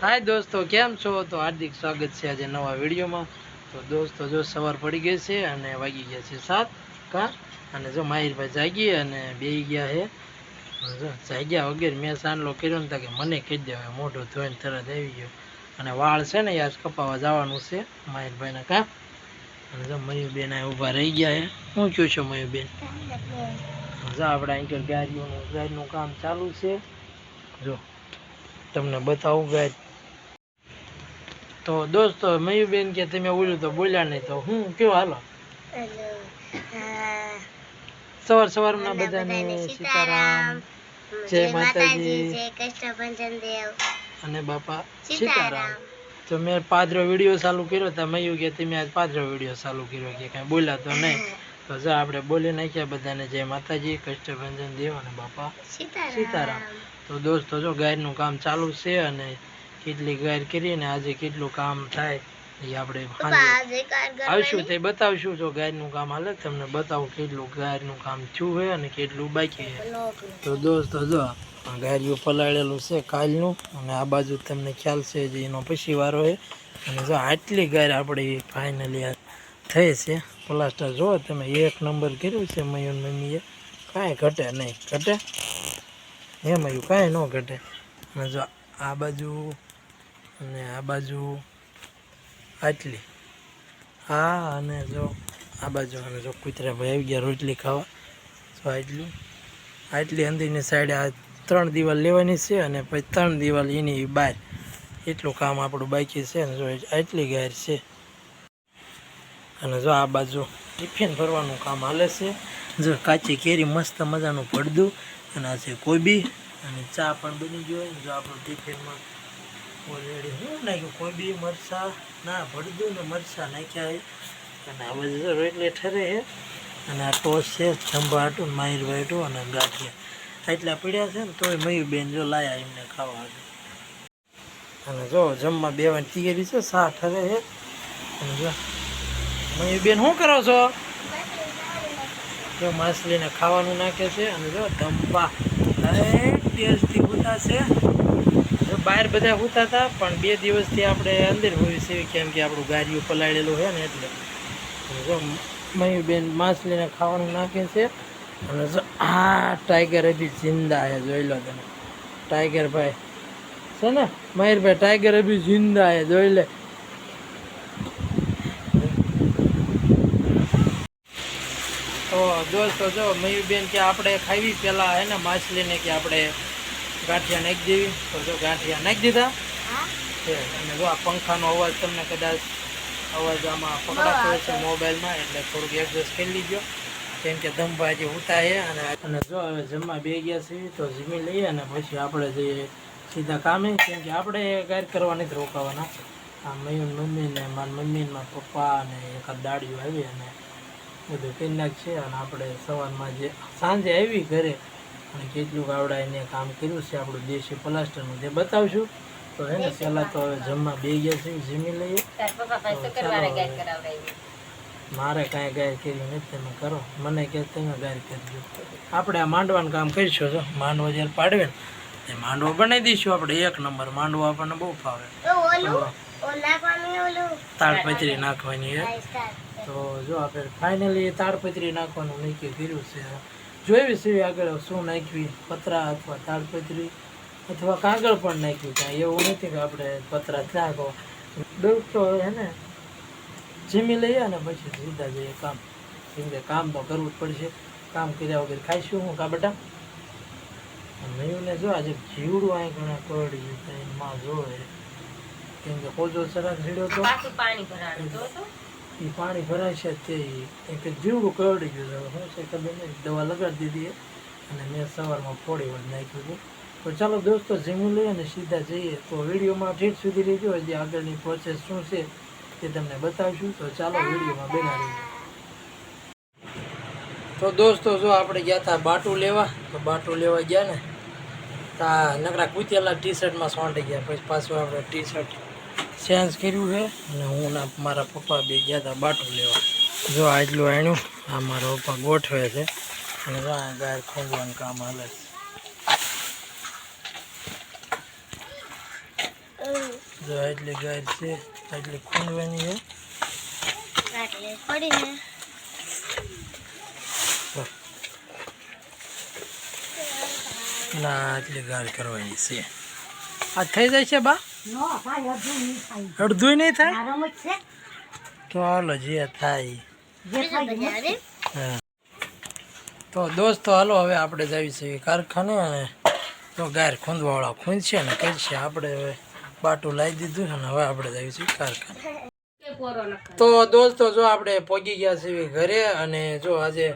हाय दोस्तों केम छो। तो हार्दिक स्वागत है आज नवा वीडियो में। तो दोस्तों जो सवार पड़ी गई है अने वागी गया है 7 का अने जो माहिर भाई जागी अने बेही गया है। जो जाग्या वगैरह मैं सांडलो कर्यो ने कि मने कही देवाय मोढो धोईने तरत आई गयो अने वाळ छे ने आज कपावा जवानुं छे माहिर भाई ना का। अने जो मयूबेन आ ऊभा रही गया है। શું કયો છો મયુબેન? જો આપણે અહીં ગાડીનું કામ ચાલુ છે। જો તમને બતાવું ગાડી। तो दोस्तों मयूबेन के तमे बोल्યું तो बोल्या नहीं तो हूँ क्यों हालो सवार सवार में बधाने सीताराम जय माताजी जय कृष्ण देव अने बापा सीताराम। तो मैं पादरो वीडियो चालू कर्यो तो मयू के तमे आज पादरो वीडियो चालू कर्यो के कई बोल्या तो नहीं। तो जो आपणे बोली नाख्या बधाने जय माताजी कृष्ण देव अने बापा सीताराम। तो दोस्तों जो गायरनुं काम चालू छे अने કેટલી ગાયર કરીને આજે કેટલું કામ થાય એ આપણે આવશું તે બતાવશું। જો ગાયરનું કામ હાલે તમને બતાવું કેટલું ગાયરનું કામ થયું છે અને કેટલું બાકી છે। તો દોસ્તો જો ગાયરું પલાળેલું છે કાલનું અને આ બાજુ તમને ખ્યાલ છે જે એનો પછી વારો છે અને જો આટલી ગાયર આપણી ફાઇનલી થઈ છે પ્લાસ્ટર। જો તમે એક નંબર કર્યું છે મયુન મમ્મીએ કાંઈ ઘટે નહીં ઘટે હે મયુ કાંઈ ન ઘટે। અને જો આ બાજુ અને આ બાજુ આટલી હા અને જો આ બાજુ અને જો કૂતરા ભાઈ આવી ગયા રોટલી ખાવા। તો આટલી અંદરની સાઈડે આ 3 દિવાલ લેવાની છે અને પછી 3 દિવાલ એની બહાર એટલું કામ આપણું બાકી છે। અને જો આટલી ગાયર છે અને જો આ બાજુ ટિફિન ભરવાનું કામ હાલે છે। જો કાચી કેરી મસ્ત મજાનું ભરદું અને આ છે કોબી અને ચા પણ બની ગયો। જો આપણું ટિફિનમાં ઓલરેડી શું નાખ્યું કોબી મરચાં ના ભરદું ને મરચાં નાખ્યા છે અને આ બધું રોટલી ઠરે છે અને આ ટોસ છે જંભાટું માહિરભાઈટું અને ગાંઠિયા એટલા પીડ્યા છે ને તોય મયુબેન જો લાયા એમને ખાવા। અને જો જમવા બેવાની તૈયારી છે શાક ઠરે છે અને જો મયુબેન શું કરો છો? જો માછલીને ખાવાનું નાખે છે અને જો ધંપા ટેસ્ટી હોતા છે। બહાર બધા હોતા હતા પણ 2 દિવસથી આપણે અંદર હોઈએ છીએ કેમ કે આપણું ગાડીઓ પલાળેલું છે ને એટલે। જો મયુબેન માછલીને ખાવાનું નાખે છે અને જો આ ટાઈગર અભી જિંદા છે જોઈ લો તમે ટાઈગર ભાઈ છે ને મયુરભાઈ ટાઈગર અભી જિંદા છે જોઈ લે। તો દોસ્તો જો મયુબેન કે આપણે ખાવી પહેલાં હે ને માછલીને કે આપણે ગાંઠિયા નાખી દેવી। તો જો ગાંઠિયા નાખી દીધા છે અને જો આ પંખાનો અવાજ તમને કદાચ અવાજ આમાં પકડાતો હોય છે મોબાઈલમાં એટલે થોડુંક એડજસ્ટ કરી લીજો કેમ કે ધંભા જે ઉતા છે। અને જો હવે જમવા બે ગયા છીએ તો જમી લઈએ અને પછી આપણે જઈએ સીધા કામે કેમ કે આપણે ગાયર કરવા નથી રોકાવાના। આ મયુન મમ્મીને મારા મમ્મી મારા પપ્પા અને એકાદ દાડીઓ આવી અને બધું કરી નાખશે અને આપણે સવારમાં જે સાંજે આવી ઘરે અને કેટલું આવડાવીને કામ કર્યું છે આપણું દેશી પ્લાસ્ટરનું તે બતાવશું। તો હે ને પહેલાં તો હવે જમવા બે ગયા છે જમી લઈએ। મારે કાંઈ ગાયર કર્યું નથી તમે કરો મને કે તમે ગાયર કરજો। આપણે આ માંડવાનું કામ કરીશું જો માંડવો જ્યારે પાડવે ને એ માંડવો બનાવી દઈશું આપણે 1 નંબર માંડવો આપણને બહુ ફાવે। તાળપત્રી નાખવાની છે તો જો આપણે ફાઇનલી તાળપત્રી નાખવાનું નક્કી કર્યું છે। જોઈવી છે આગળ શું નાખ્યું પતરા અથવા તાળપત્રી અથવા કાગળ પણ નાખ્યું કાંઈ એવું નથી કે આપણે પતરા જ નાખો। દોસ્તો હે ને જમી લઈએ અને પછી સીધા જઈએ કામ કેમ કે કામ તો કરવું જ પડશે કામ કર્યા વગર ખાઈશું હું કા બેટા। મયુને જો આજે જીવડું અહીં ઘણા કરડી ગયું એમાં જોવે કેમ કે કોજો સરાક સીડ્યો તો એ પાણી ભરાય છે તે એક જીવડું કરડી ગયું શું છે ખબર નહીં દવા લગાડી દીધી અને મેં સવારમાં થોડી વાર નાખ્યું હતું। તો ચાલો દોસ્તો જમી લઈએ અને સીધા જઈએ। તો વિડીયોમાં ઠેઠ સુધી રહેજો હજી આગળની પ્રોસેસ શું છે તે તમને બતાવીશું। તો ચાલો વિડીયોમાં બના રહીએ। તો દોસ્તો જો આપણે ગયા હતા બાટું લેવા તો બાટું લેવા ગયા ને તા નકરા કૂતેલા ટી શર્ટમાં સોંટી ગયા પછી પાછું આપણે ટી શર્ટ ચેન્જ કર્યું છે અને હું ના મારા પપ્પા બે ગયા હતા બાટું લેવા। જો આટલું આણ્યું આ મારા પપ્પા ગોઠવે છે અને જો આ ગાય ખોંગવાનું કામ હાલે છે। જો એટલી ગાય છે, એટલી ખૂંદવાની છે. ના એટલી ગાય કરવાની છે. આ થઈ જાય છે બા? અડધું નહીં થાય તો હાલો જે થાય. હા તો દોસ્તો હાલો હવે આપણે જઈએ છીએ કારખાને અને તો ગાય ખૂંદવાવાળા ખૂંદશે ને કરશે. આપણે હવે બાટું લાવી દીધું છે ને હવે આપણે જઈએ છીએ કારખાને. તો દોસ્તો જો આપણે પહોંચી ગયા છીએ ઘરે અને જો આજે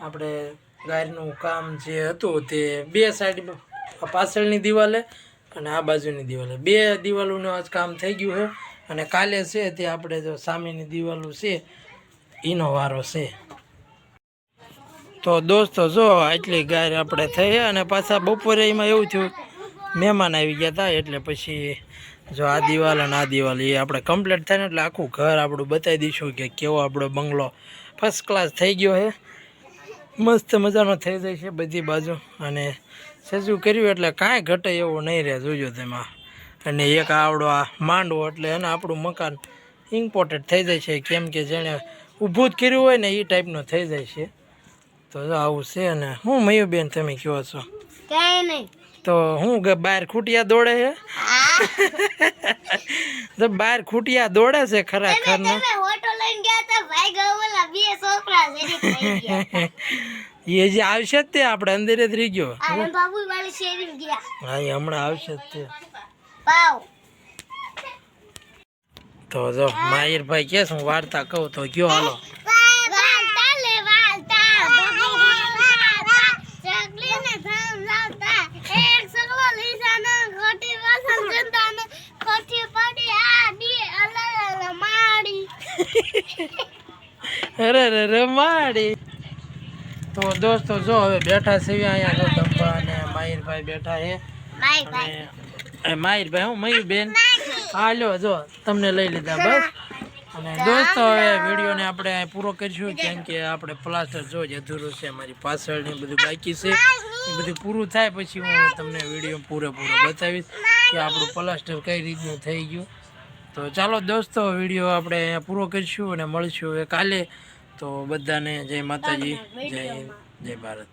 આપણે ગાયનું કામ જે હતું તે બે સાઈડ પાછળની દિવાલે અને આ બાજુની દિવાલે બે દિવાલોનું આજ કામ થઈ ગયું છે. અને કાલે છે તે આપણે જો સામેની દિવાલો છે એનો વારો છે. તો દોસ્તો જો આટલી ગાય આપણે થઈ અને પાછા બપોરે એમાં એવું થયું મહેમાન આવી ગયા હતા એટલે પછી જો આ દિવાલ અને આ દિવાલ એ આપણે કમ્પ્લીટ થાય ને એટલે આખું ઘર આપણું બતાવી દઈશું કે કેવો આપણો બંગલો ફર્સ્ટ ક્લાસ થઈ ગયો છે. મસ્ત મજાનો થઈ જાય છે બધી બાજુ અને સજું કર્યું એટલે કાંઈ ઘટે એવું નહીં રહે જોજો તેમાં. અને એક આવડો આ માંડવો એટલે એને આપણું મકાન ઇમ્પોર્ટન્ટ થઈ જાય છે કેમ કે જેણે ઊભું જ કર્યું હોય ને એ ટાઈપનું થઈ જાય છે. તો આવું છે. અને હું મયુબેન તમે કહો છો કઈ નહીં તો હું બહાર ખૂટિયા દોડે છે તો બહાર ખૂટિયા દોડે છે ખરેખર ને એ જે આવશે જ તે આપણે અંદર જ રહી ગયો. હા એ હમણાં આવશે જ તે. તો જો માહિરભાઈ કે હું વાર્તા કહું તો કયો હાલો. અરે રે માડી. તો દોસ્તો જો હવે બેઠા છે અહીંયા જો ધબ્બા અને માહિરભાઈ બેઠા છે. માહિરભાઈ હું મયુબેન હાલો જો તમને લઈ લીધા બસ. અને દોસ્તો હવે વિડીયોને આપણે પૂરો કરીશું કેમ કે આપણે પ્લાસ્ટર જો જ અધૂરું છે અમારી પાછળ ને બધું બાકી છે. એ બધું પૂરું થાય પછી હું તમને વિડીયો પૂરેપૂરો બતાવીશ કે આપણું પ્લાસ્ટર કઈ રીતનું થઈ ગયું. તો ચાલો દોસ્તો વિડીયો આપણે અહીંયા પૂરો કરીશું અને મળીશું હવે કાલે. તો બધાને જય માતાજી, જય હિન્દ, જય ભારત.